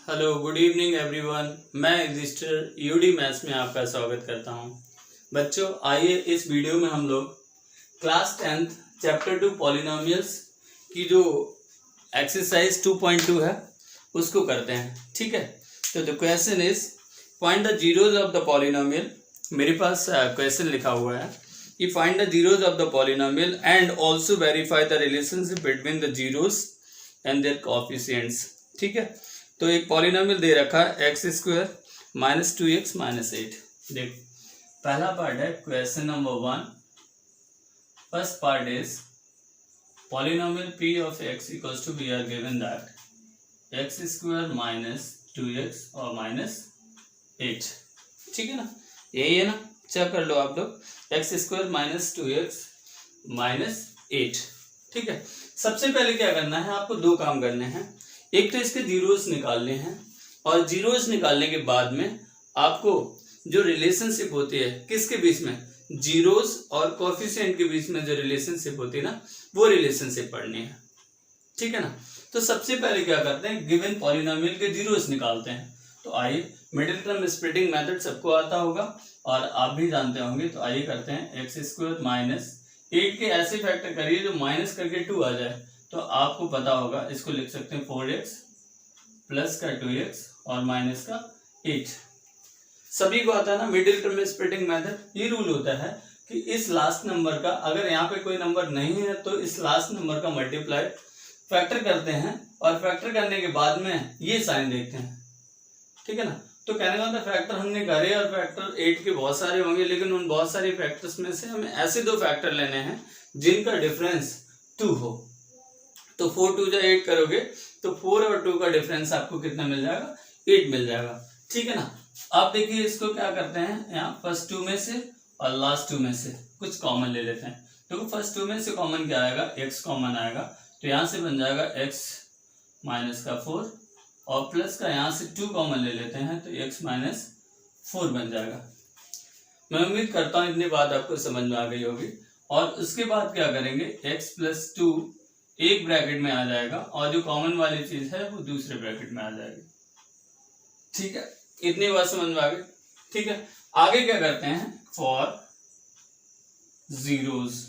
Hello good evening everyone. मैं register UD maths में आपका स्वागत करता हूं। बच्चों, आइए इस वीडियो में हम लोग क्लास 10th चैप्टर 2 पॉलिनोमियल्स की जो एक्सरसाइज 2.2 है उसको करते हैं। ठीक है, तो the question is find the zeros of the polynomial. मेरे पास क्वेश्चन लिखा हुआ है कि find the zeros of the polynomial and also verify the relationship between the zeros and their coefficients. ठीक है, तो एक पॉलिनोमियल दे रखा है x square minus 2x minus 8। देख, पहला पार्ट है question number 1। First part is polynomial p of x equals to we are given that x square minus 2x और माइनस 8। ठीक है ना, यही है ना, चेक कर लो आप लोग। X square minus 2x minus 8। ठीक है, सबसे पहले क्या करना है, आपको दो काम करने हैं। एक तो इसके जीरोस निकालने हैं और जीरोस निकालने के बाद में आपको जो रिलेशनशिप होती है किसके बीच में, जीरोस और कोएफिशिएंट के बीच में जो रिलेशनशिप होती है ना, वो रिलेशनशिप पढ़नी है। ठीक है ना, तो सबसे पहले क्या करते हैं, गिवन पॉलिनोमियल के जीरोस निकालते हैं। तो आइए, मिडिल टर्म स्प्लिटिंग मेथड सबको आता होगा और आप भी जानते होंगे। तो आइए करते हैं, एक्स स्क्वायर माइनस 8 के ऐसे फैक्टर करिए जो माइनस करके 2 आ जाए। तो आपको पता होगा, इसको लिख सकते हैं 4x प्लस का 2x और माइनस का 8। सभी को आता है ना मिडिल टर्म स्प्लिटिंग मेथड। ये रूल होता है कि इस लास्ट नंबर का, अगर यहाँ पे कोई नंबर नहीं है तो इस लास्ट नंबर का मल्टीप्लाई फैक्टर करते हैं और फैक्टर करने के बाद में ये साइन देखते हैं। ठीक है ना, तो कहने का मतलब फैक्टर हमने करे और फैक्टर 8 के बहुत सारे होंगे, लेकिन उन बहुत सारे फैक्टर्स में से हमें ऐसे दो फैक्टर लेने हैं जिनका डिफरेंस 2 हो। तो 4 2 जा 8 करोगे तो 4 और 2 का डिफरेंस आपको कितना मिल जाएगा, 8 मिल जाएगा। ठीक है ना, आप देखिए इसको क्या करते हैं, यहाँ फर्स्ट 2 में से और लास्ट 2 में से कुछ कॉमन ले लेते हैं। देखो, फर्स्ट 2 में से कॉमन क्या आएगा, x कॉमन आएगा। तो यहाँ से बन जाएगा x माइनस का 4 और प्लस का यहाँ से 2 कॉमन ले लेते हैं तो x माइनस 4 बन जाएगा। मैं उम्मीद करता हूँ इतनी बात आपको समझ में आ गई होगी। और उसके बाद क्या करेंगे, x प्लस 2 एक ब्रैकेट में आ जाएगा और जो कॉमन वाली चीज है वो दूसरे ब्रैकेट में आ जाएगी। ठीक है, इतनी बात समझ में आ गई। ठीक है, आगे क्या करते हैं, फॉर जीरोस।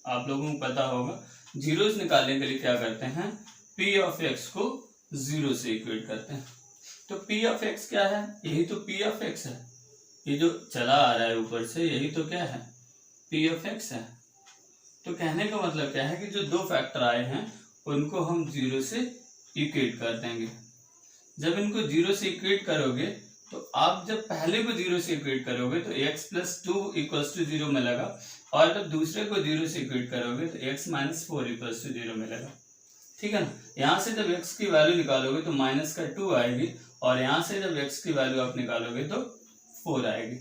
आप लोगों को पता होगा जीरोस निकालने के लिए क्या करते हैं, p ऑफ x को 0 से इक्वेट करते हैं। तो p ऑफ x क्या है, यही तो p ऑफ x है। ये जो चला आ रहा है ऊपर से, यही तो क्या है, p ऑफ x है। तो कहने का मतलब क्या है कि जो दो फैक्टर आए हैं उनको हम 0 से इक्वेट कर देंगे। जब इनको 0 से इक्वेट करोगे तो आप जब पहले को 0 से इक्वेट करोगे तो x प्लस 2 इक्वल्स टू 0 मिलेगा और जब दूसरे को 0 से इक्वेट करोगे तो x माइनस 4 इक्वल्स टू 0 मिलेगा। ठीक है ना, यहाँ से जब x की वैल्यू निकालोगे तो माइनस का 2 आएगी और यहाँ से जब x की वैल्यू आप निकालोगे तो 4 आएगी।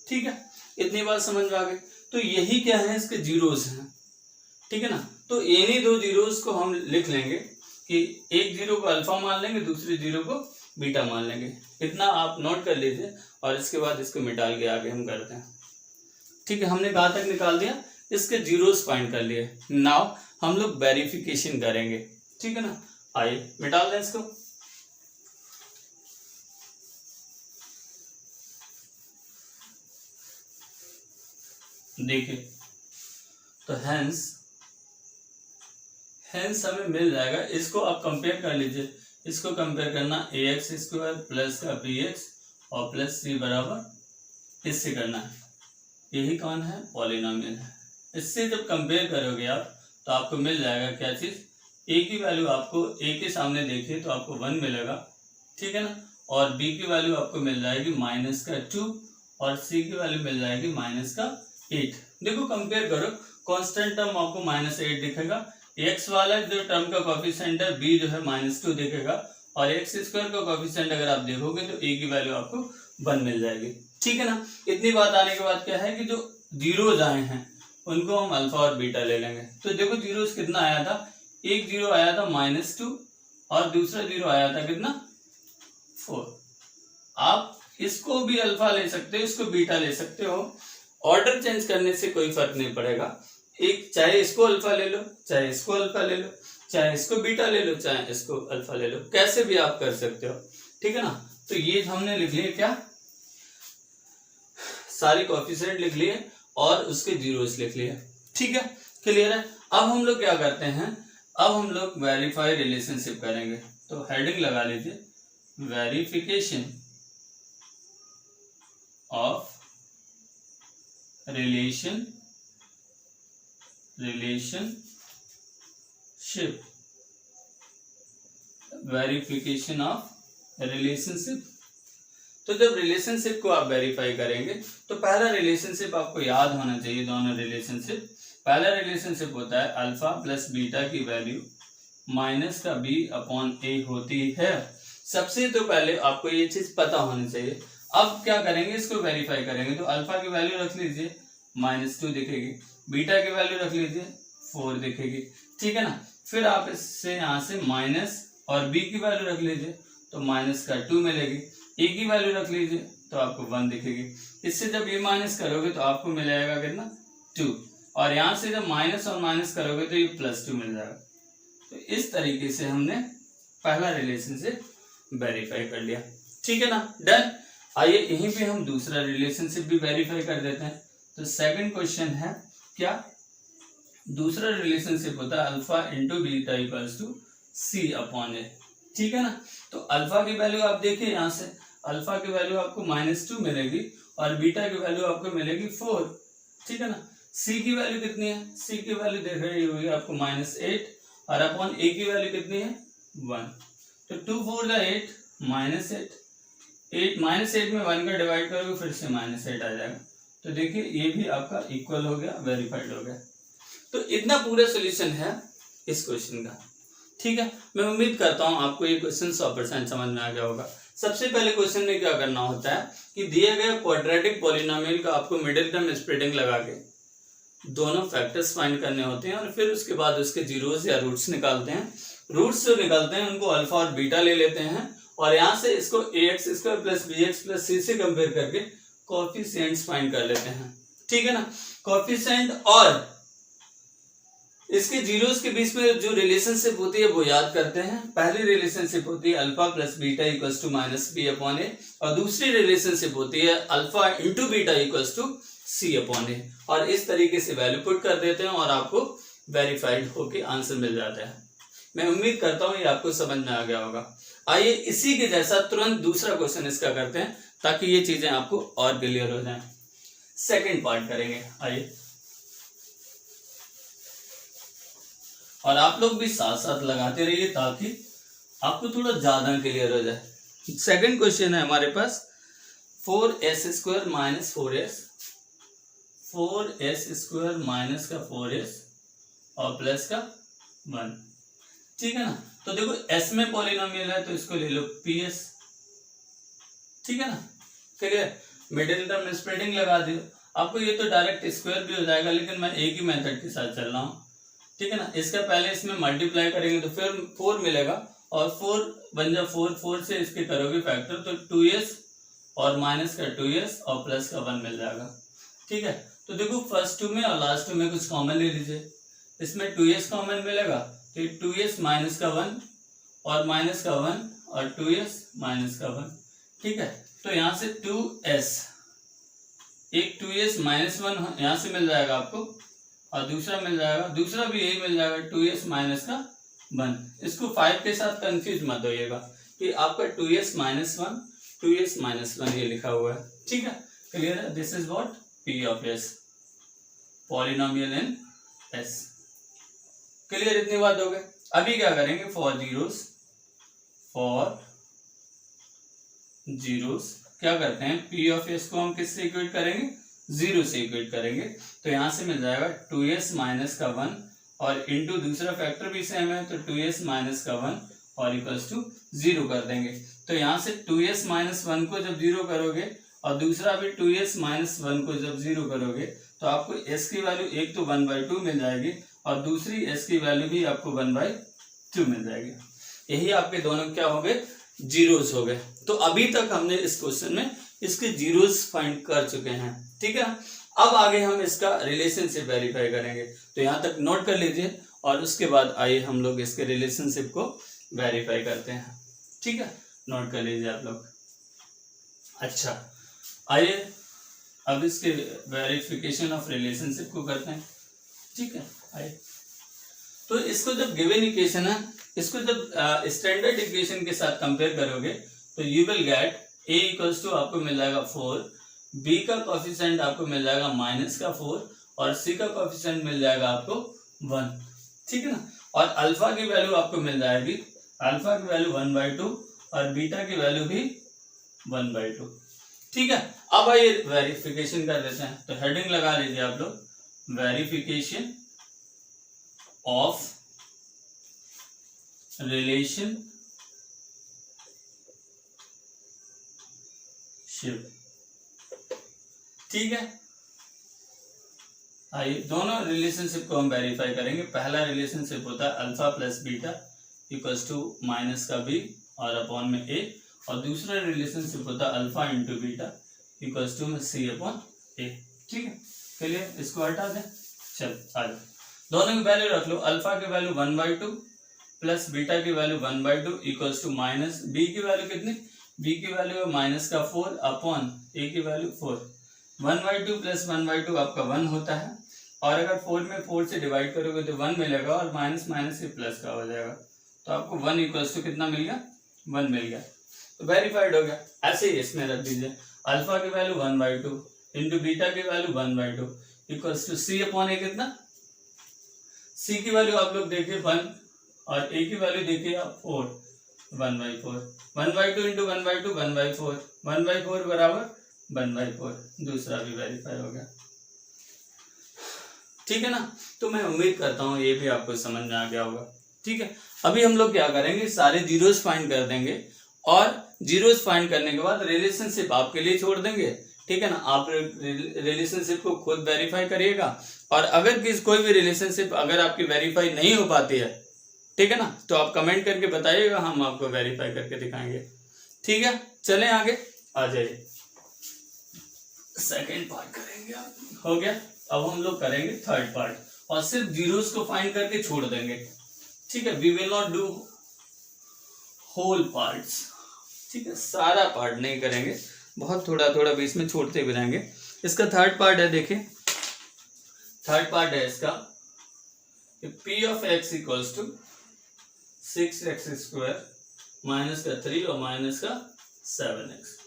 ठीक है, इतनी बात समझ में आ गई। तो यही क्या है, इसके जीरोस हैं। ठीक है ना, तो इन्हीं दो जीरोस को हम लिख लेंगे कि एक जीरो को अल्फा मान लेंगे, दूसरे जीरो को बीटा मान लेंगे। इतना आप नोट कर लीजिए और इसके बाद इसको मिटा के आगे हम करते हैं। ठीक है, हमने कहाँ तक निकाल दिया, इसके जीरोस फाइंड कर लिए। नाउ हम लोग वेरिफिकेशन करेंगे। ठीक है ना, आइए मिटा लें इसको। देखिए, तो हेंस हमें मिल जाएगा। इसको आप कंपेयर कर लीजिए, इसको कंपेयर करना ax स्क्वायर प्लस का bx और प्लस c बराबर इससे करना है। यही कौन है, पॉलिनोमियल है। इससे जब कंपेयर करोगे आप तो आपको मिल जाएगा क्या चीज, a की वैल्यू आपको a के सामने देखिए तो आपको 1 मिलेगा। ठीक है ना, और b की वैल्यू आपको मिल जाएगी माइनस का 2 और c की वैल्यू मिल जाएगी माइनस का 8। देखो कंपेयर करो, कांस्टेंट टर्म आपको माइनस 8 दिखेगा, x वाला जो टर्म का कोएफिशिएंट है b जो है माइनस 2 दिखेगा और x स्क्वायर का कोएफिशिएंट अगर आप देखोगे तो a की वैल्यू आपको 1 मिल जाएगी। ठीक है ना, इतनी बात आने के बाद क्या है कि जो जीरोज आए हैं उनको हम अल्फा और बीटा ले लेंगे। तो देखो जीरोज कितना आया था, एक जीरो आया था -2 और दूसरा जीरो आया था कितना, 4। आप इसको भी अल्फा ले सकते हो, इसको बीटा ले सकते हो। ऑर्डर चेंज करने से कोई फर्क नहीं पड़ेगा। एक चाहे इसको अल्फा ले लो, चाहे इसको अल्फा ले लो, चाहे इसको बीटा ले लो, चाहे इसको अल्फा ले लो, कैसे भी आप कर सकते हो। ठीक है ना। तो ये हमने लिख लिए क्या, सारे कोएफिशिएंट लिख लिए और उसके जीरोस लिख लिए, ठीक है, क्लियर है। अब हम लोग क्या करते हैं, अब हम लोग वेरीफाई रिलेशनशिप करेंगे। तो हेडिंग लगा लीजिए, verification of relationship, verification of relationship. तो जब रिलेशनशिप को आप वेरीफाई करेंगे तो पहला रिलेशनशिप आपको याद होना चाहिए, दोनों रिलेशनशिप। पहला रिलेशनशिप होता है अल्फा प्लस बीटा की वैल्यू माइनस का बी अपॉन ए होती है। सबसे तो पहले आपको ये चीज पता होनी चाहिए। अब क्या करेंगे, इसको वेरीफाई करेंगे। तो अल्फा की वैल्यू रख लीजिए -2 दिखेगी, बीटा की वैल्यू रख लीजिए 4 दिखेगी, ठीक है ना। फिर आप इससे यहाँ से माइनस और बी की वैल्यू रख लीजिए तो -2 मिलेगी, ए की वैल्यू रख लीजिए तो आपको 1 दिखेगी। इससे जब ये माइनस करोगे तो आपको मिल जाएगा कितना 2, और यहाँ से जब माइनस और माइनस करोगे तो ये +2 मिल जाएगा। तो इस तरीके से हमने पहला रिलेशनशिप वेरीफाई कर लिया, ठीक है ना, डन। आइए यहीं पे हम दूसरा रिलेशनशिप भी वेरीफाई कर देते हैं। तो सेकंड क्वेश्चन है क्या, दूसरा रिलेशनशिप होता है alpha into beta equals to C upon A, ठीक है ना। तो अल्फा की वैल्यू आप देखिए, यहाँ से अल्फा की वैल्यू आपको -2 मिलेगी और बीटा की वैल्यू आपको मिलेगी 4, ठीक है ना। सी की वैल्यू कितनी है, सी की वैल्यू देख रही होगी आपको -8 और अपॉन ए की वैल्यू कितनी है 1। तो 2 4 = 8, -8, 8 में 1 का डिवाइड करोगे फिर से -8 आ जाएगा। तो देखिए ये भी आपका इक्वल हो गया, वेरीफाइड हो गया। तो इतना पूरा सोल्यूशन है इस क्वेश्चन का, ठीक है। मैं उम्मीद करता हूं आपको ये क्वेश्चन 100% समझ में आ गया होगा। सबसे पहले क्वेश्चन में क्या करना होता है कि दिए गए क्वाड्रेटिक पॉलिनोमियल का आपको मिडिल टर्म स्प्लिटिंग लगा के दोनों फैक्टर्स फाइंड करने होते हैं और फिर उसके बाद उसके जीरोस या रूट्स निकालते हैं। रूट्स जो निकालते हैं उनको अल्फा और बीटा ले लेते हैं और यहाँ से इसको ax² + bx + c से कंपेयर करके कोएफिशिएंट्स फाइंड कर लेते हैं, ठीक है ना। कोएफिशिएंट और इसके जीरोस के बीच में जो रिलेशनशिप होती है वो याद करते हैं। पहली रिलेशनशिप होती है alpha plus beta equals to -b upon A और दूसरी रिलेशनशिप होती है alpha into beta equals to c upon A. और इस तरीके से वैल्यू पुट कर देते हैं और आपको वेरीफाइड होके आंसर मिल जाता है। मैं उम्मीद करता हूँ ये आपको समझ में आ गया होगा। आइए इसी के जैसा तुरंत दूसरा क्वेश्चन इसका करते हैं ताकि ये चीजें आपको और क्लियर हो जाएं। सेकंड पार्ट करेंगे, आइए। और आप लोग भी साथ साथ लगाते रहिए ताकि आपको थोड़ा ज्यादा क्लियर हो जाए। सेकंड क्वेश्चन है हमारे पास 4s² - 4s, 4s² - 4s और प्लस का 1, ठीक है ना। तो देखो s में पॉलिनोमियल है तो इसको ले लो ps, ठीक है ना, क्लियर। मिडिल टर्म स्प्लिटिंग लगा दियो, आपको ये तो डायरेक्ट स्क्वायर भी हो जाएगा लेकिन मैं एक ही मेथड के साथ चल रहा हूँ, ठीक है ना। इसका पहले इसमें मल्टीप्लाई करेंगे तो फिर 4 मिलेगा और 4 बन जा 4, 4 से इसके करोगे फैक्टर तो 2s और माइनस का 2s और प्लस का 1 मिल जाएगा, ठीक है। तो देखो फर्स्ट 2 में और लास्ट 2 में कुछ कॉमन ले लीजिए, इसमें 2s कॉमन मिलेगा तो 2s माइनस का 1 और माइनस का 1 और 2s माइनस का 1, ठीक है। तो यहाँ से 2s, एक 2s -1 यहाँ से मिल जाएगा आपको और दूसरा मिल जाएगा, दूसरा भी यही मिल जाएगा 2s माइनस का 1। इसको 5 के साथ कंफ्यूज मत होइएगा कि आपका 2s -1 2s -1 ये लिखा हुआ है, ठीक है, क्लियर है। This is what p of s, polynomial in s, clear. इतनी बात हो गई। अभी क्या करेंगे, फॉर जीरोस क्या करते हैं, p ऑफ s को हम किससे इक्वेट करेंगे, 0 से इक्वेट करेंगे। तो यहाँ से मिल जाएगा 2s माइनस का 1 और इंटू दूसरा फैक्टर भी सेम है तो 2s माइनस का 1 और इक्वल्स टू 0 कर देंगे। तो यहाँ से 2s माइनस 1 को जब 0 करोगे और दूसरा भी 2s माइनस 1 को जब 0 करोगे तो आपको s की वैल्यू एक तो 1/2 मिल जाएगी और दूसरी s की वैल्यू भी आपको 1/2 मिल जाएगी। यही आपके दोनों क्या हो गए, जीरोस हो गए। तो अभी तक हमने इस क्वेश्चन में इसके जीरोस फाइंड कर चुके हैं, ठीक है। अब आगे हम इसका रिलेशनशिप वेरीफाई करेंगे, तो यहाँ तक नोट कर लीजिए और उसके बाद आइए हम लोग इसके रिलेशनशिप को वेरीफाई करते हैं, ठीक है। नोट कर लीजिए आप लोग। अच्छा, आइए अब इसके वेरिफिकेशन ऑफ रिलेशनशिप को करते हैं। ठीक है, आइए। तो इसको जब गिवन इक्वेशन है, इसको जब स्टैंडर्ड इक्वेशन के साथ कंपेयर करोगे तो you will get a equals to आपको मिल जाएगा 4, b का कोफिशिएंट आपको मिल जाएगा -4 और c का कोफिशिएंट मिल जाएगा आपको 1। ठीक है ना। और अल्फा की वैल्यू आपको मिल जाएगी, अल्फा की वैल्यू 1/2 और बीटा की वैल्यू भी 1/2। ठीक है, अब आइए वेरिफिकेशन कर लेते हैं। तो हेडिंग लगा लीजिए आप लोग, वेरिफिकेशन ऑफ रिलेशनशिप। ठीक है, आइए दोनों रिलेशनशिप को हम वेरीफाई करेंगे। पहला रिलेशनशिप होता है alpha plus beta equals to minus का बी और अपॉन में ए, और दूसरा रिलेशनशिप होता है alpha into beta equals to में सी अपॉन ए। ठीक है, क्लियर, इसको हटा दें। चल आ जाओ, दोनों की वैल्यू रख लो। अल्फा की वैल्यू 1/2 प्लस बीटा की value 1/2 equals to minus b की वैल्यू कितनी, बी की वैल्यू है -4 अपॉन ए की वैल्यू 4। 1/2 प्लस 1/2 आपका 1 होता है, और अगर 4 में 4 से डिवाइड करोगे तो 1 मिलेगा, और माइनस माइनस से प्लस का हो जाएगा, तो आपको 1 इक्वल्स टू कितना मिल गया, 1 मिल गया, तो वेरीफाइड हो गया। ऐसे ही इसमें रख दीजिए, अल्फा की वैल्यू 1/2 इंटू बीटा की value 1/2 equals to C upon A कितना, सी की वैल्यू आप लोग देखिए 1 और ए की वैल्यू देखिए आप 4, 1/4, 1/2 इंटू 1/2 1/4, 1/4 बराबर 1/4, दूसरा भी वेरीफाई हो गया। ठीक है ना। तो मैं उम्मीद करता हूँ ये भी आपको समझ में आ गया होगा। ठीक है, अभी हम लोग क्या करेंगे, सारे जीरोस फाइंड कर देंगे, और जीरोस फाइंड करने के बाद रिलेशनशिप आपके लिए छोड़ देंगे। ठीक है ना, आप रिलेशनशिप को खुद वेरीफाई करिएगा, और अगर कोई भी रिलेशनशिप अगर आपकी वेरीफाई नहीं हो पाती है, ठीक है ना, तो आप कमेंट करके बताइएगा, हम आपको वेरीफाई करके दिखाएंगे। ठीक है, चलें आगे, आ जाइए सेकेंड पार्ट करेंगे। हो गया, अब हम लोग करेंगे थर्ड पार्ट, और सिर्फ जीरोस को फाइंड करके छोड़ देंगे। ठीक है, we will not do whole parts. ठीक है, सारा पार्ट नहीं करेंगे, बहुत थोड़ा थोड़ा बीच में छोड़ते भी रहेंगे। इसका थर्ड पार्ट है, देखिए थर्ड पार्ट है इसका, p of x equals to 6x² minus का 3 और माइनस का 7x।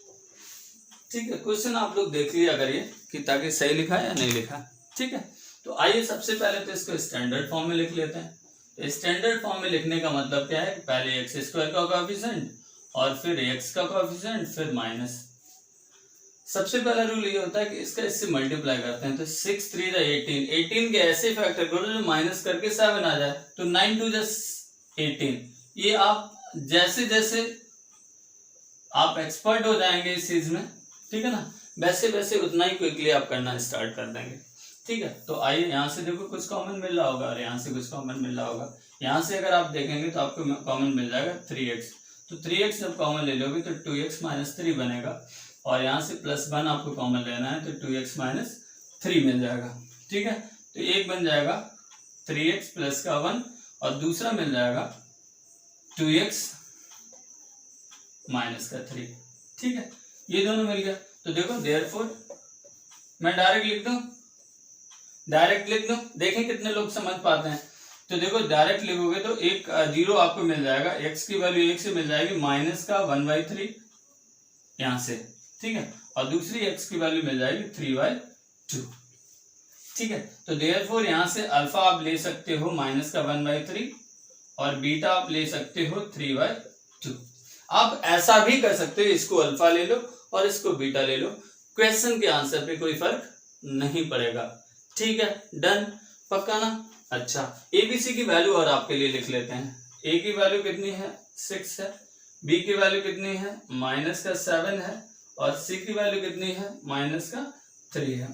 ठीक है, क्वेश्चन आप लोग देख लिया करिए कि ताकि सही लिखा है या नहीं लिखा। ठीक है, तो आइए सबसे पहले तो इसको स्टैंडर्ड फॉर्म में लिख लेते हैं। तो स्टैंडर्ड फॉर्म में लिखने का मतलब क्या है, पहले x² का कोएफिशिएंट और फिर x का कोएफिशिएंट फिर माइनस। सबसे पहला रूल ये होता है कि इसका इससे मल्टीप्लाई करते हैं, तो 6 3 18, 18 के ऐसे फैक्टर करो जो माइनस करके 7 आ जाए, तो 9 2 18। ये आप जैसे जैसे आप एक्सपर्ट हो जाएंगे इस चीज में, ठीक है ना, वैसे वैसे उतना ही क्विकली आप करना स्टार्ट कर देंगे। ठीक है, तो आइए यहाँ से देखो कुछ कॉमन मिल रहा होगा और यहाँ से कुछ कॉमन मिल रहा होगा। यहाँ से अगर आप देखेंगे तो आपको कॉमन मिल जाएगा 3x, तो 3x जब कॉमन ले लोगे तो 2x माइनस 3 बनेगा, और यहाँ से +1 आपको कॉमन लेना है तो 2x माइनस 3 मिल जाएगा। ठीक है, तो एक बन जाएगा 3x प्लस का 1 और दूसरा मिल जाएगा 2x माइनस का 3। ठीक है, ये दोनों मिल गया। तो देखो देयरफॉर मैं डायरेक्ट लिख दूं, देखें कितने लोग समझ पाते हैं। तो देखो डायरेक्ट लिखोगे तो एक 0 आपको मिल जाएगा, x की वैल्यू 1 से मिल जाएगी माइनस का 1/3 यहाँ से। ठीक है, और दूसरी x की वैल्यू मिल जाएगी 3/2। ठीक है, तो देयरफॉर यहाँ से अल्फा आप ले सकते हो माइनस का 1/3 और बीटा आप ले सकते हो 3/2। आप ऐसा भी कर सकते हो, इसको अल्फा ले लो और इसको बीटा ले लो, क्वेश्चन के आंसर पे कोई फर्क नहीं पड़ेगा। ठीक है, डन, पक्का ना। अच्छा, एबीसी की वैल्यू और आपके लिए लिख लेते हैं। ए की वैल्यू कितनी है, 6 है, बी की वैल्यू कितनी है, माइनस का 7 है, और सी की वैल्यू कितनी है, माइनस का 3 है।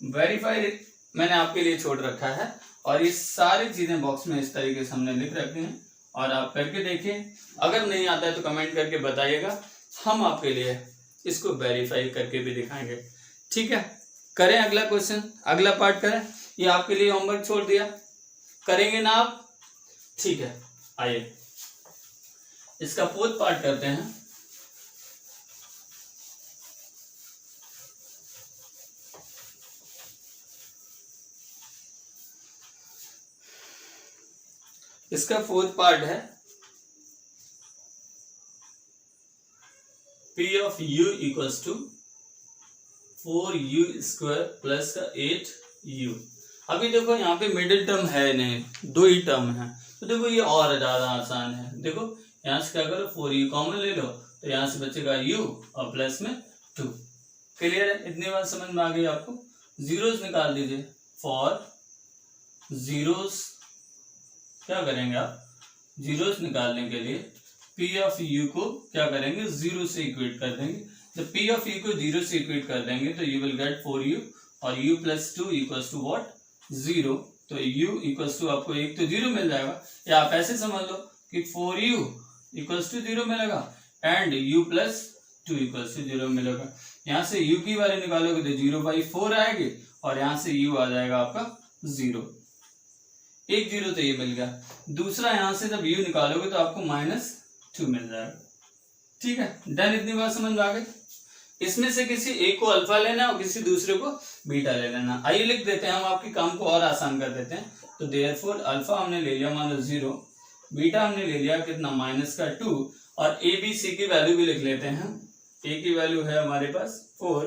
वेरीफाइड मैंने आपके लिए छोड़ रखा है, और ये सारी चीजें बॉक्स में इस तरीके से हमने लिख रखी हैं, और आप करके देखिए। अगर नहीं आता है तो कमेंट करके बताइएगा, हम आपके लिए इसको वेरीफाई करके भी दिखाएंगे। ठीक है, करें अगला क्वेश्चन, अगला पार्ट करें, ये आपके लिए होमवर्क छोड़ दिया, करेंगे ना आप। ठीक है, आइए इसका फोर्थ पार्ट करते हैं। इसका फोर्थ पार्ट है P of u equals to 4u square plus का 8u। अभी देखो यहाँ पे मिडिल टर्म है नहीं, 2 ही टर्म है, तो देखो ये और ज्यादा आसान है। देखो यहाँ से क्या करो 4u कॉमन ले लो, तो यहाँ से बचेगा u और प्लस में 2। क्लियर है? इतनी बात समझ में आ गई आपको। जीरोस निकाल दीजिए। फॉर जीरोस क्या करेंगे आप, जीरोस निकालने के लिए P of u को क्या करेंगे, 0 से इक्वेट कर देंगे। जब P of u को 0 से इक्वेट कर देंगे तो you will get 4u और u plus 2 equals to what, 0। तो u equals to आपको एक तो 0 मिल जाएगा, या आप ऐसे समझ लो कि 4u equals to 0 मिलेगा and u plus 2 equals to 0 मिलेगा। यहाँ से u की वैल्यू निकालोगे तो 0/4 आएगी और यहाँ से u आ जाएगा आपका 0। एक 0 तो ये मिल गया। दूसरा यहाँ से जब u निकालोगे तो आपको -2 मिल जाएगा। ठीक है, डन। इतनी बात समझ में आ गई। इसमें से किसी एक को अल्फा लेना और किसी दूसरे को बीटा ले लेना। आइए लिख देते हैं, हम आपके काम को और आसान कर देते हैं। तो देयरफॉर अल्फा हमने ले लिया मान लो 0, बीटा हमने ले लिया कितना -2 और ए बी सी की वैल्यू भी लिख लेते हैं। ए की वैल्यू है हमारे पास 4,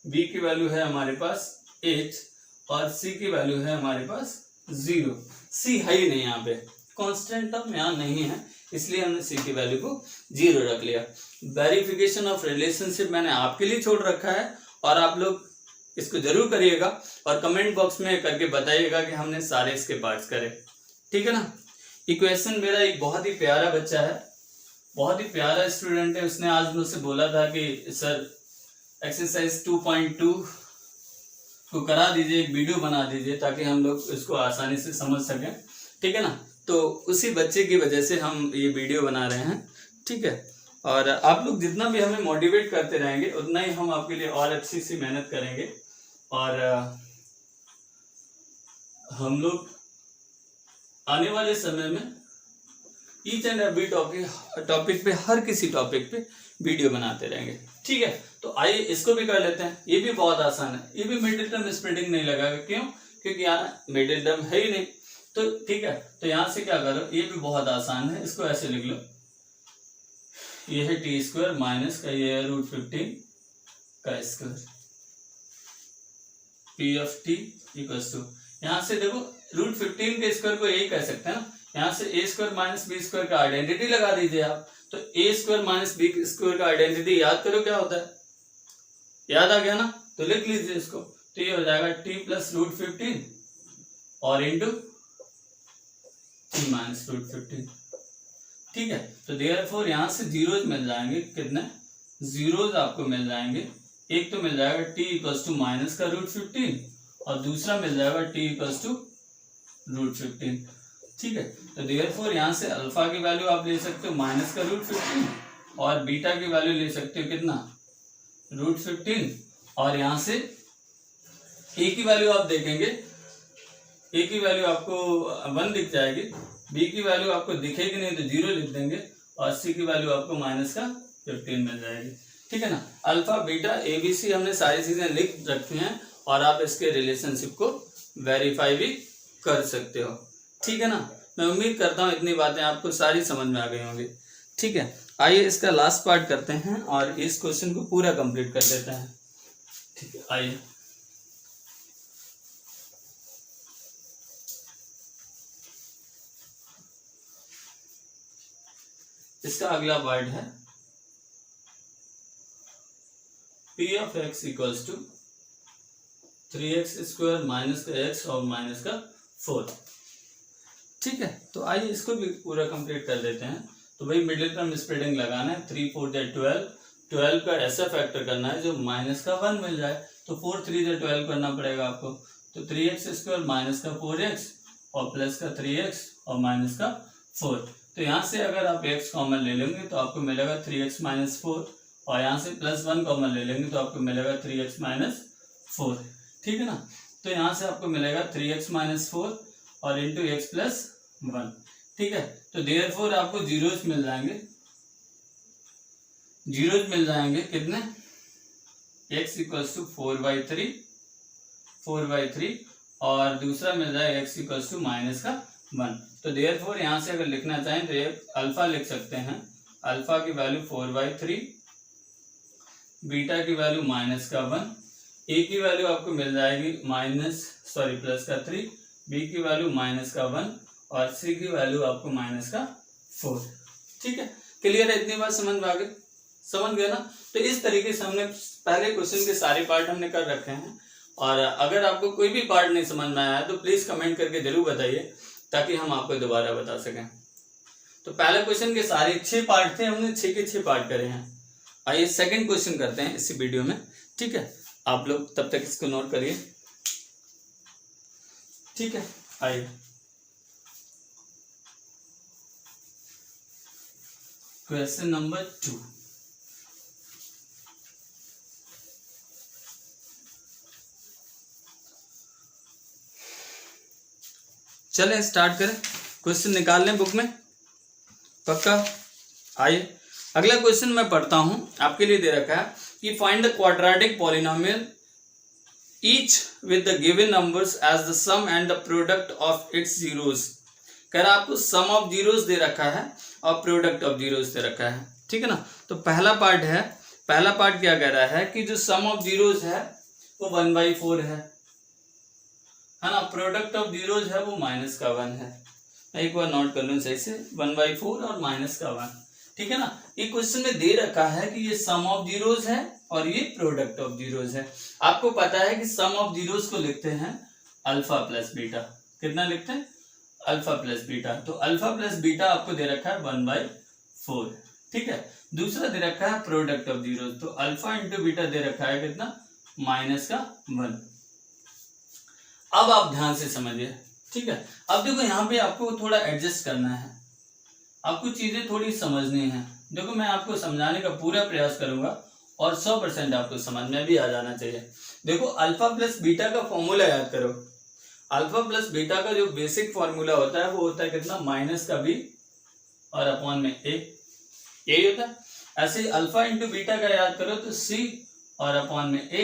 बी की वैल्यू है हमारे पास 8 और सी की वैल्यू है हमारे पास 0। सी है ही नहीं यहाँ पे, कांस्टेंट टर्म यहाँ नहीं है, इसलिए हमने सी की वैल्यू को 0 रख लिया। वेरिफिकेशन ऑफ रिलेशनशिप मैंने आपके लिए छोड़ रखा है और आप लोग इसको जरूर करिएगा और कमेंट बॉक्स में करके बताइएगा कि हमने सारे इसके पार्ट्स करे। ठीक है ना। इक्वेशन मेरा एक बहुत ही प्यारा बच्चा है, बहुत ही प्यारा स्टूडेंट है। उसने आज मुझसे बोला था कि सर एक्सरसाइज 2.2 को करा दीजिए, एक वीडियो बना दीजिए ताकि हम लोग इसको आसानी से समझ सकें। ठीक है ना। तो उसी बच्चे की वजह से हम ये वीडियो बना रहे हैं। ठीक है, और आप लोग जितना भी हमें मोटिवेट करते रहेंगे उतना ही हम आपके लिए और अच्छी सी मेहनत करेंगे और हम लोग आने वाले समय में ईच एंड एवरी टॉपिक पे, हर किसी टॉपिक पे वीडियो बनाते रहेंगे। ठीक है, तो आइए इसको भी कर लेते हैं। ये भी बहुत आसान है, ये भी मिडिल टर्म स्प्लिटिंग नहीं लगाएगा। क्यों? क्योंकि यहाँ मिडिल टर्म है ही नहीं। तो ठीक है, तो यहां से क्या करो, ये भी बहुत आसान है, इसको ऐसे लिख लो। ये है टी स्क्वायर माइनस का ये है √15 का square. P of t equals to, यहाँ से देखो √15 के स्क्वायर को यही कह सकते हैं ना। यहाँ से a square minus b square का आइडेंटिटी लगा दीजिए आप। तो a square minus b square का आइडेंटिटी याद करो क्या होता है, याद आ गया ना, तो लिख लीजिए इसको। तो ये हो जाएगा t प्लस √15 और इंटू t माइनस √15। ठीक है, तो देयरफॉर यहाँ से जीरोज मिल जाएंगे। कितने जीरोज आपको मिल जाएंगे? एक तो मिल जाएगा t इक्वल्स टू माइनस का √15 और दूसरा मिल जाएगा t इक्वल्स टू √15। ठीक है, तो देयरफॉर यहाँ से अल्फा की वैल्यू आप ले सकते हो माइनस का √15 और बीटा की वैल्यू ले सकते हो कितना, √15। और यहाँ से a की वैल्यू आप देखेंगे, a की वैल्यू आपको 1 दिख जाएगी, b की वैल्यू आपको दिखेगी नहीं तो 0 लिख देंगे और c की वैल्यू आपको माइनस का 15 मिल जाएगी। ठीक है ना। Alpha beta a b c हमने सारी चीजें लिख रखी हैं और आप इसके रिलेशनशिप को वेरीफाई भी कर सकते हो। ठीक है ना। मैं उम्मीद करता हूँ इतनी बातें आपको सारी समझ में आ गई होंगी। ठीक है, आइए इसका लास्ट पार्ट करते हैं और इस क्वेश्चन को पूरा कंप्लीट कर देते हैं। ठीक है, आइए। इसका अगला पार्ट है P of x equals to 3x square minus का x और माइनस का 4। ठीक है, तो आइए इसको भी पूरा कंप्लीट कर देते हैं। तो भाई मिडिल टर्म स्प्लिटिंग लगाना है। 3 4 12, 12 का ऐसा फैक्टर करना है जो माइनस का 1 मिल जाए। तो 4 3 12 करना पड़ेगा आपको। तो 3x स्क्वायर माइनस का 4x और प्लस का 3x और माइनस का 4। तो यहाँ से अगर आप x कॉमन ले लेंगे तो आपको मिलेगा 3x माइनस 4 और यहाँ से +1 कॉमन ले लेंगे तो आपको मिलेगा 3x माइनस 4। ठीक है ना। तो यहाँ से आपको मिलेगा 3x माइनस 4 और इंटू x प्लस 1। ठीक है, तो देयरफॉर आपको जीरोस मिल जाएंगे जीरोज मिल जाएंगे कितने, x इक्वल्स टू 4/3 और दूसरा मिल जाएगा x इक्वल्स टू -1। तो देयरफॉर यहाँ से अगर लिखना चाहें तो ये अल्फा लिख सकते हैं, अल्फा की वैल्यू 4/3, बीटा की वैल्यू -1, a की वैल्यू आपको मिल जाएगी +3, b की वैल्यू -1 और c की वैल्यू आपको -4। ठीक है, क्लियर है? इतनी बात समझ गए ना? तो इस तरीके से हमने पहले क्वेश्चन के सारे पार्ट हमने कर रखे हैं, और अगर आपको कोई भी पार्ट नहीं समझ में आया तो प्लीज कमेंट करके जरूर बताइए ताकि हम आपको दोबारा बता सकें। तो पहले क्वेश्चन के सारे 6 पार्ट थे, हमने 6 के 6 पार्ट करे हैं। आइए सेकंड क्वेश्चन करते हैं इसी वीडियो में। ठीक है, आप लोग तब तक इसको नोट करिए। ठीक है, आइए क्वेश्चन नंबर 2। चलें स्टार्ट करें, क्वेश्चन निकाल लें बुक में, पक्का? आइए अगला क्वेश्चन मैं पढ़ता हूं, आपके लिए दे रखा है कि find the quadratic polynomial each with the given numbers as the sum and the product of its zeros. कह रहा आपको सम ऑफ जीरोस दे रखा है और प्रोडक्ट ऑफ जीरोस दे रखा है। ठीक है ना? तो पहला पार्ट क्या कह रहा है कि जो सम ऑफ जीरोस है वो 1/4 है ना? प्रोडक्ट ऑफ जीरोस है वो -1 है। एक बार नोट कर लूं सही से, 1/4 और -1। ठीक है ना? ये क्वेश्चन में दे रखा है कि ये सम ऑफ जीरोस है और ये प्रोडक्ट ऑफ जीरोस है। आपको पता है कि सम ऑफ जीरोस को लिखते हैं अल्फा प्लस बीटा। कितना लिखते हैं? Alpha plus beta. तो अल्फा प्लस बीटा आपको दे रखा है 1/4। ठीक है, दूसरा दे रखा है प्रोडक्ट ऑफ जीरोस, तो अल्फा इंटू बीटा दे रखा है कितना, -1। अब आप ध्यान से समझिए। ठीक है, अब देखो यहाँ पे आपको थोड़ा एडजस्ट करना है, आपको चीजें थोड़ी समझनी है। देखो मैं आपको समझाने का पूरा प्रयास करूंगा और 100% आपको समझ में भी आ जाना चाहिए। देखो अल्फा प्लस बीटा का फॉर्मूला याद करो। अल्फा प्लस बीटा का जो बेसिक फॉर्मूला होता है वो होता है कितना, -b और अपॉन में a, यही होता है। ऐसे अल्फा इंटू बीटा का याद करो तो c और अपॉन में a,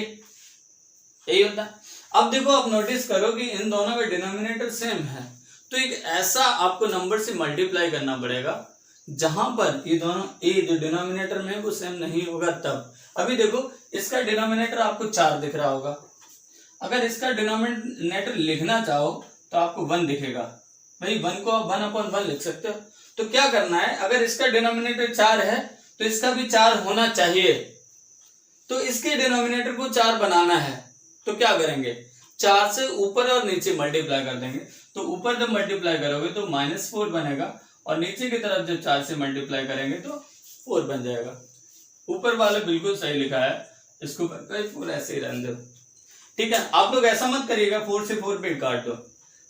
यही होता है। अब देखो आप नोटिस करो कि इन दोनों का डिनोमिनेटर सेम है, तो एक ऐसा आपको नंबर से मल्टीप्लाई करना पड़ेगा जहां पर ये दोनों a जो डिनोमिनेटर में है वो सेम नहीं होगा। तब अभी देखो इसका डिनोमिनेटर आपको 4 दिख रहा होगा, अगर इसका डिनोमिनेटर लिखना चाहो तो आपको 1 दिखेगा। भाई 1 को आप 1/1 लिख सकते हो। तो क्या करना है, अगर इसका डिनोमिनेटर 4 है तो इसका भी 4 होना चाहिए, तो इसके डिनोमिनेटर को 4 बनाना है। तो क्या करेंगे, 4 से ऊपर और नीचे मल्टीप्लाई कर देंगे। तो ऊपर जब मल्टीप्लाई करोगे तो -4 बनेगा और नीचे की तरफ जब 4 से मल्टीप्लाई करेंगे तो 4 बन जाएगा। ऊपर वाले बिल्कुल सही लिखा है, इसको 4 ऐसे ही रहने दो। ठीक है, आप लोग ऐसा मत करिएगा 4 से 4 पे काट दो,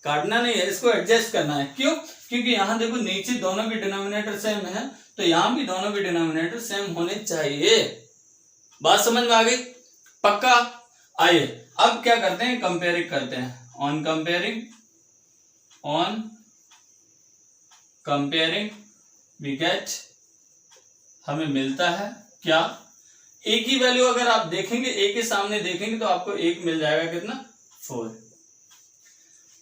काटना नहीं है, इसको एडजस्ट करना है। क्यों? क्योंकि यहाँ देखो नीचे दोनों के डिनोमिनेटर सेम है, तो यहाँ भी दोनों के डिनोमिनेटर सेम होने चाहिए। बात समझ में आ गई? पक्का? आइए अब क्या करते हैं, कंपेयरिंग करते हैं। ऑन कंपेयरिंग वी गेट, हमें मिलता है क्या, ए की वैल्यू अगर आप देखेंगे, ए के सामने देखेंगे तो आपको 1 मिल जाएगा कितना, 4।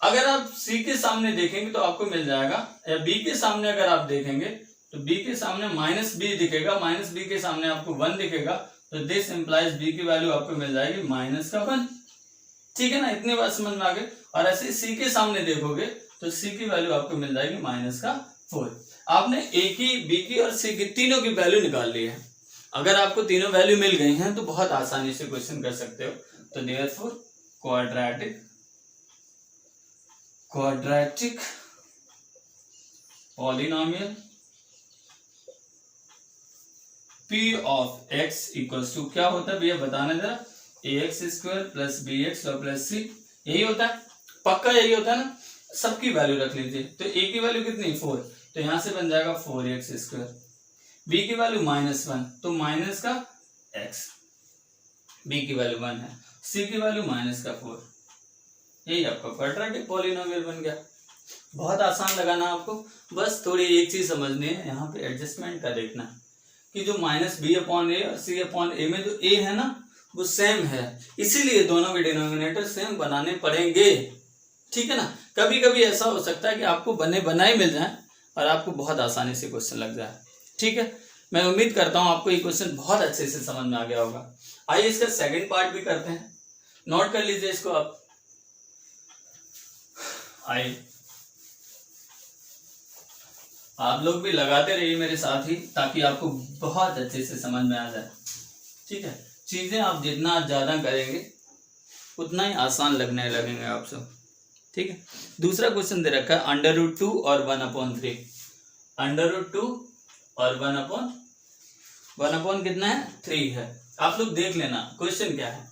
अगर आप सी के सामने देखेंगे तो आपको मिल जाएगा, या बी के सामने अगर आप देखेंगे तो बी के सामने -b दिखेगा, -b के सामने आपको 1 दिखेगा, तो दिस इंप्लाइज बी की वैल्यू आपको मिल जाएगी -1। ठीक है ना? इतनी बात समझ में आ गई। और ऐसे सी के सामने देखोगे तो सी की वैल्यू आपको मिल जाएगी -4। आपने ए की, बी की और सी की तीनों की वैल्यू निकाल ली है। अगर आपको तीनों वैल्यू मिल गई हैं तो बहुत आसानी से क्वेश्चन कर सकते हो। तो therefore quadratic polynomial P of x equals to क्या होता है भैया, बताना जरा, ax² प्लस bx और प्लस c, यही होता है। पक्का यही होता है ना? सबकी वैल्यू रख लीजिए। तो a की वैल्यू कितनी, 4, तो यहां से बन जाएगा 4x²। b की वैल्यू -1, तो माइनस का x, b की वैल्यू 1 है, c की वैल्यू -4। यही आपका क्वाड्रेटिक पॉलिनोमियल बन गया। बहुत आसान लगा ना आपको? बस थोड़ी एक चीज समझनी है, यहाँ पे एडजस्टमेंट का देखना है कि जो माइनस बी अपॉन ए और सी अपॉन ए में जो ए है ना वो सेम है, इसीलिए दोनों के डिनोमिनेटर सेम बनाने पड़ेंगे। ठीक है ना। कभी कभी ऐसा हो सकता है कि आपको बने बनाए मिल जाए और आपको बहुत आसानी से क्वेश्चन लग जाए। ठीक है, मैं उम्मीद करता हूं आपको ये क्वेश्चन बहुत अच्छे से समझ में आ गया होगा। आइए इसका सेकंड पार्ट भी करते हैं, नोट कर लीजिए इसको आप। आइए आप लोग भी लगाते रहिए मेरे साथ ही, ताकि आपको बहुत अच्छे से समझ में आ जाए। ठीक है, चीजें आप जितना ज्यादा करेंगे उतना ही आसान लगने लगेंगे आप सब। ठीक है, दूसरा क्वेश्चन दे रखा है √2 और 1/3। √2 और 1/1 कितना है 3 है। आप लोग देख लेना क्वेश्चन क्या है।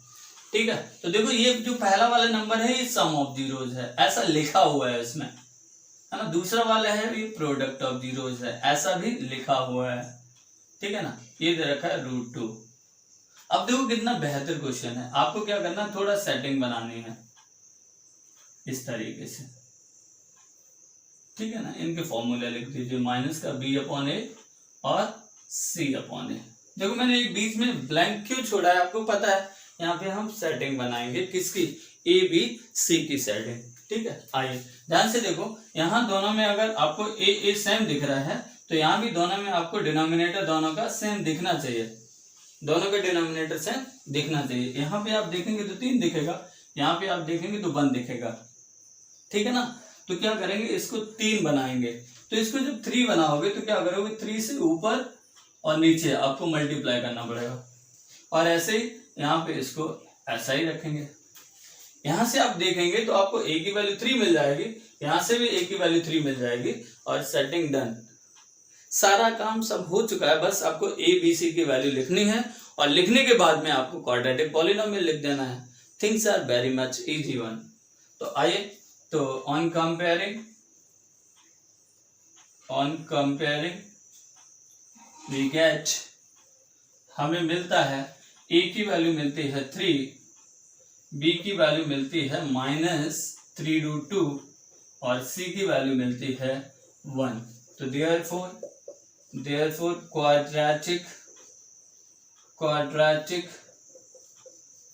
ठीक है, तो देखो ये जो पहला वाला नंबर है ये सम ऑफ जीरोज है, ऐसा लिखा हुआ है इसमें, है ना। दूसरा वाला है ये प्रोडक्ट ऑफ जीरोज है, ऐसा भी लिखा हुआ है। ठीक है ना, ये दे रखा है √2। अब देखो कितना बेहतर क्वेश्चन है। आपको क्या करना है, थोड़ा सेटिंग बनानी है इस तरीके से। ठीक है ना, इनके फॉर्मूले लिख दीजिए, माइनस का बी अपॉन ए और सी अपॉन ए। देखो मैंने एक बीच में ब्लैंक क्यों छोड़ा है आपको पता है, यहाँ पे हम सेटिंग बनाएंगे किसकी, ए बी सी की सेटिंग। ठीक है, आइए ध्यान से देखो, यहाँ दोनों में अगर आपको ए सेम दिख रहा है तो यहाँ भी दोनों में आपको डिनोमिनेटर दोनों का सेम दिखना चाहिए, दोनों का डिनोमिनेटर सेम दिखना चाहिए। यहाँ पे आप देखेंगे तो 3 दिखेगा, यहाँ पे आप देखेंगे तो 1 दिखेगा। ठीक है ना, तो क्या करेंगे, इसको 3 बनाएंगे। तो इसको जब 3 बनाओगे तो क्या करोगे, 3 से ऊपर और नीचे आपको मल्टीप्लाई करना पड़ेगा, और ऐसे ही यहाँ पे इसको ऐसा ही रखेंगे। यहाँ से आप देखेंगे तो आपको ए की वैल्यू 3 मिल जाएगी, यहाँ से भी ए की वैल्यू 3 मिल जाएगी, और सेटिंग डन। सारा काम सब हो चुका है, बस आपको ए बी सी की वैल्यू लिखनी है, और लिखने के बाद में आपको क्वाड्रेटिक पॉलिनोमियल लिख देना है। Things are very much easy one. तो आइए, तो ऑन कंपेयरिंग वी गेट, हमें मिलता है ए की वैल्यू मिलती है 3, बी की वैल्यू मिलती है -3√2 और सी की वैल्यू मिलती है 1। तो देयरफॉर क्वाड्रेटिक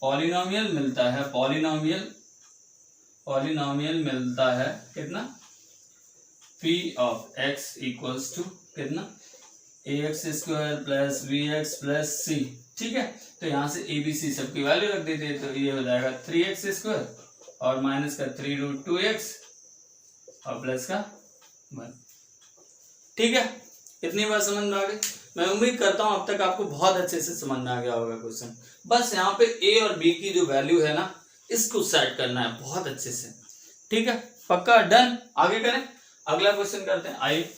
पॉलिनोमियल मिलता है, पॉलिनोमियल मिलता है कितना, p of x equals to कितना, ax² + bx + c। ठीक है, तो यहाँ से a b c सबकी वैल्यू रख देते हैं, तो ये हो जाएगा 3x² और माइनस का 3√2x और प्लस का 1। ठीक है, इतनी बात समझ में आ गई। मैं उम्मीद करता हूं अब तक आपको बहुत अच्छे से समझ में आ गया होगा क्वेश्चन। बस यहाँ पे a और b की जो वैल्यू है ना, इसको सेट करना है बहुत अच्छे से। ठीक है, पक्का, डन। आगे करें, अगला क्वेश्चन करते हैं। आइए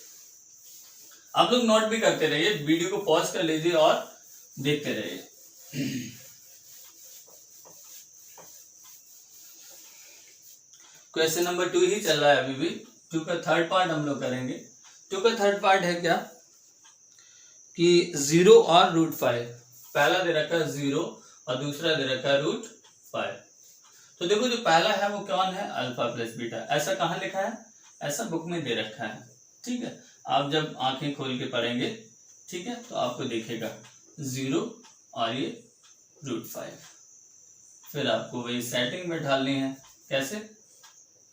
आप लोग नोट भी करते रहिए, वीडियो को पॉज कर लीजिए और देखते रहिए। क्वेश्चन नंबर 2 ही चल रहा है अभी भी, 2 का थर्ड पार्ट हम लोग करेंगे। 2 का थर्ड पार्ट है क्या कि 0 और √5, पहला दे रखा है 0 और दूसरा दे रखा है √5। तो देखो जो पहला है वो कौन है, अल्फा प्लस बीटा। ऐसा कहाँ लिखा है, ऐसा बुक में दे रखा है। ठीक है, आप जब आंखें खोल के पढ़ेंगे, ठीक है, तो आपको दिखेगा 0 और ये √5। फिर आपको वही सेटिंग में ढालनी है, कैसे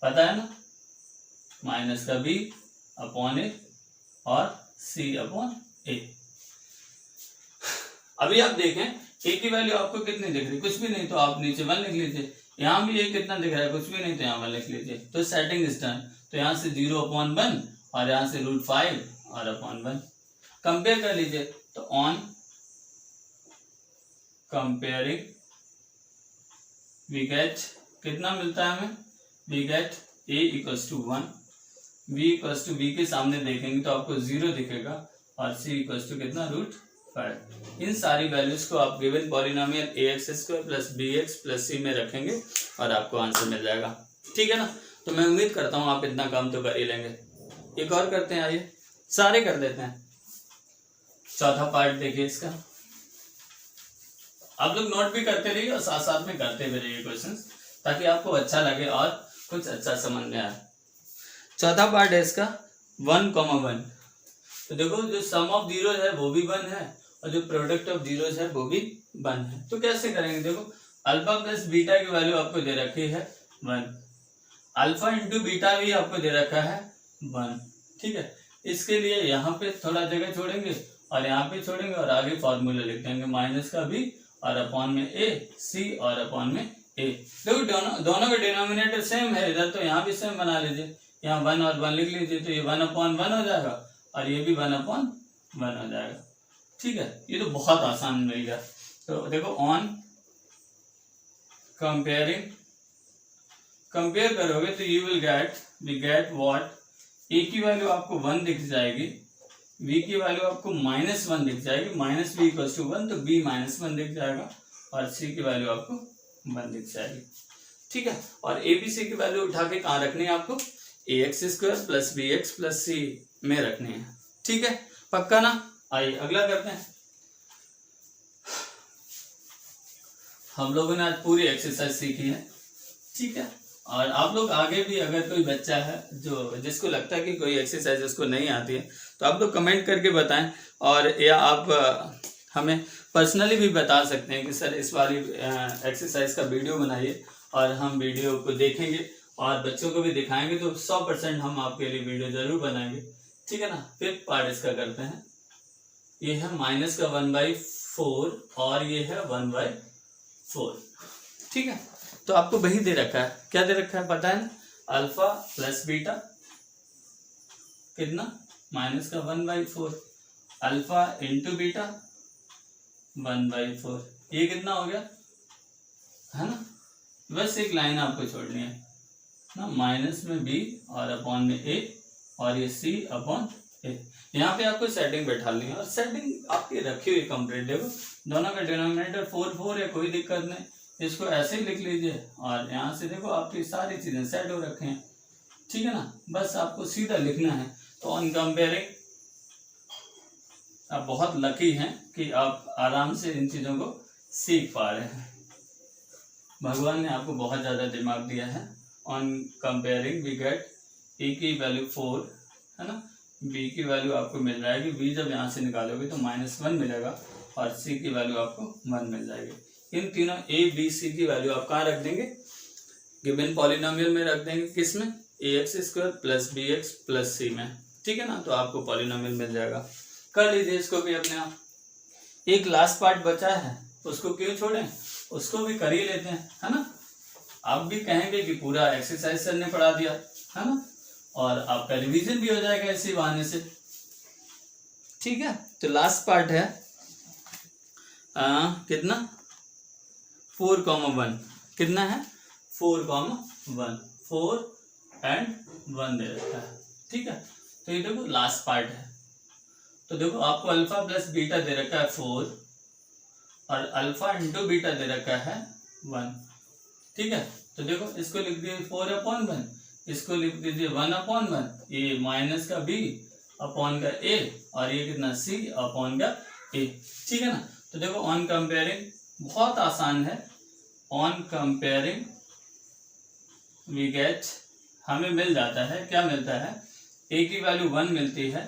पता है ना, माइनस का b अपॉन ए और c अपॉन ए। अभी आप देखें a की वैल्यू आपको कितनी दिख रही, कुछ भी नहीं, तो आप नीचे 1 लिख लीजिए। यहाँ भी a कितना दिख रहा है, कुछ भी नहीं, तो यहाँ 1 लिख लीजिए। तो सेटिंग इज डन। तो यहाँ से 0/1 और यहाँ से √5 और अपॉन 1 कंपेयर कर लीजिए। तो ऑन कंपेयरिंग वी गेट, कितना मिलता है हमें, we get a equals to 1, b equals to b के सामने देखेंगे तो आपको 0 दिखेगा और c इक्वल्स टू कितना √5। इन सारी वैल्यूज को आप given polynomial ax² + bx + c में रखेंगे और आपको आंसर मिल जाएगा। ठीक है ना, तो मैं उम्मीद करता हूँ आप इतना काम तो कर ही लेंगे। एक और करते हैं, आइए सारे कर देते हैं। चौथा पार्ट देखिए इसका, आप लोग नोट भी करते रहिए और साथ साथ में करते भी रहिए क्वेश्चंस, ताकि आपको अच्छा लगे और कुछ अच्छा समझ में आए। चौथा पार्ट है इसका 1,1। तो देखो जो सम ऑफ जीरो है वो भी 1 है और जो प्रोडक्ट ऑफ जीरोस है वो भी 1 है। तो कैसे करेंगे, देखो अल्फा प्लस बीटा की वैल्यू आपको दे रखी है 1, अल्फा इंटू बीटा भी आपको दे रखा है 1, ठीक है। इसके लिए यहाँ पे थोड़ा जगह छोड़ेंगे और यहाँ पे छोड़ेंगे और आगे फॉर्मूला लिख देंगे माइनस का बी और अपॉन में ए, सी और अपॉन में ए। देखो दोनों का डिनोमिनेटर सेम है इधर, तो यहाँ भी सेम बना लीजिए, यहाँ 1 और 1 लिख लीजिए, तो ये 1 अपॉन 1 हो जाएगा और ये भी 1 अपॉन 1 हो जाएगा, ठीक है। ये तो बहुत आसान मिल गया। तो देखो ऑन कंपेयरिंग, कंपेयर करोगे तो यू विल गेट व्हाट, ए की वैल्यू आपको 1 दिख जाएगी, बी की वैल्यू आपको -1 दिख जाएगी, माइनस बी इक्वल टू 1, तो बी -1 दिख जाएगा और सी की वैल्यू आपको 1 दिख जाएगी, ठीक है। और ए बी सी की वैल्यू उठा के कहाँ रखनी है आपको, ax² plus B X plus C में रखनी है, ठीक है, पक्का ना। आइए अगला करते हैं। हम लोगों ने आज पूरी एक्सरसाइज सीखी है, ठीक है। और आप लोग आगे भी अगर कोई बच्चा है जो जिसको लगता है कि कोई एक्सरसाइज उसको नहीं आती है तो आप लोग कमेंट करके बताएं, और या आप हमें पर्सनली भी बता सकते हैं कि सर इस वाली एक्सरसाइज का वीडियो बनाइए, और हम वीडियो को देखेंगे और बच्चों को भी दिखाएंगे, तो 100% हम आपके लिए वीडियो जरूर बनाएंगे, ठीक है ना। फिर पार्ट इसका करते हैं। ये है माइनस का 1/4 और ये है 1/4, ठीक है। तो आपको वही दे रखा है, क्या दे रखा है पता है ना, अल्फा प्लस बीटा कितना, माइनस का 1/4, अल्फा इंटू बीटा 1/4, ये कितना हो गया, है ना। बस एक लाइन आपको छोड़नी है ना, माइनस में बी और अपॉन में ए और ये सी अपॉन ए। यहाँ पे आपको सेटिंग बैठानी है, और सेटिंग आपकी रखी हुई कंप्लीट। देखो दोनों का डिनोमिनेटर 4 है, कोई दिक्कत नहीं, इसको ऐसे ही लिख लीजिए और यहाँ से देखो आपकी सारी चीजें सेट हो रखे हैं, ठीक है ना। बस आपको सीधा लिखना है। तो ऑन कंपेयरिंग, आप बहुत लकी हैं कि आप आराम से इन चीजों को सीख पा रहे हैं, भगवान ने आपको बहुत ज्यादा दिमाग दिया है। On comparing we get a की वैल्यू 4, है ना, बी की वैल्यू आपको मिल जाएगी, बी जब यहाँ से निकालोगे तो -1 मिलेगा और सी की वैल्यू आपको 1 मिल जाएगी। इन तीनों ए बी सी की वैल्यू आप कहाँ रख देंगे, गिवन पॉलिनोमियल में रख देंगे, किसमें, ax² plus B X plus C में, ठीक है ना। तो आपको पॉलिनोमियल मिल जाएगा। कर लीजिए इसको भी अपने आप। एक लास्ट पार्ट बचा है, उसको क्यों छोड़ें, उसको भी कर ही लेते हैं, है ना। आप भी कहेंगे कि पूरा एक्सरसाइज सर ने पढ़ा दिया, है ना, और आपका रिवीजन भी हो जाएगा इसी बहाने से, ठीक है। तो लास्ट पार्ट है कितना, 4,1, कितना है 4,1, 4 एंड 1 दे रखा है, ठीक है। तो ये देखो लास्ट पार्ट है। तो देखो आपको अल्फा प्लस बीटा दे रखा है 4 और अल्फा इंटू बीटा दे रखा है 1, ठीक है। तो देखो इसको लिख दीजिए 4/1, इसको लिख दीजिए 1/1, ये माइनस का बी अपॉन का ए और ये कितना सी अपॉन का ए, ठीक है ना। तो देखो ऑन कंपेयरिंग बहुत आसान है। ऑन कंपेयरिंग वी गेट, हमें मिल जाता है, क्या मिलता है, ए की वैल्यू 1 मिलती है,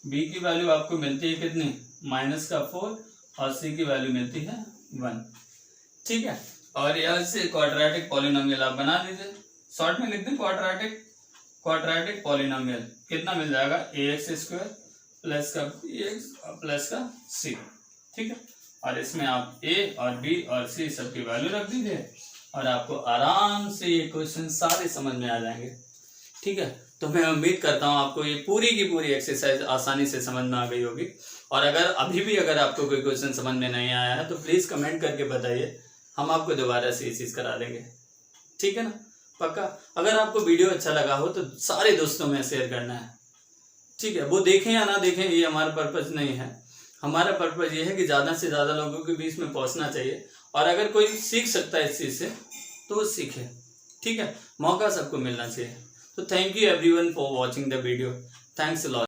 बी की वैल्यू आपको मिलती है कितनी, -4 और सी की वैल्यू मिलती है 1, ठीक है। और यहाँ से क्वाड्रेटिक पॉलिनोमियल आप बना लीजिए, शॉर्ट में लिख दें क्वाड्रेटिक पॉलिनोमियल कितना मिल जाएगा, ax² प्लस का bx प्लस का c, ठीक है। और इसमें आप a और b और c सबकी वैल्यू रख दीजिए और आपको आराम से ये क्वेश्चन सारे समझ में आ जाएंगे, ठीक है। तो मैं उम्मीद करता हूँ आपको ये पूरी की पूरी एक्सरसाइज आसानी से समझ में आ गई होगी। और अगर आपको कोई क्वेश्चन समझ में नहीं आया है तो प्लीज़ कमेंट करके बताइए, हम आपको दोबारा से ये चीज़ करा देंगे, ठीक है ना, पक्का। अगर आपको वीडियो अच्छा लगा हो तो सारे दोस्तों में शेयर करना है, ठीक है। वो देखें या ना देखें ये हमारा पर्पज़ नहीं है, हमारा पर्पज़ ये है कि ज़्यादा से ज़्यादा लोगों के बीच में पहुँचना चाहिए, और अगर कोई सीख सकता है इस चीज़ से तो वो सीखे, ठीक है। मौका सबको मिलना चाहिए। तो thank you everyone for watching the video, thanks a lot.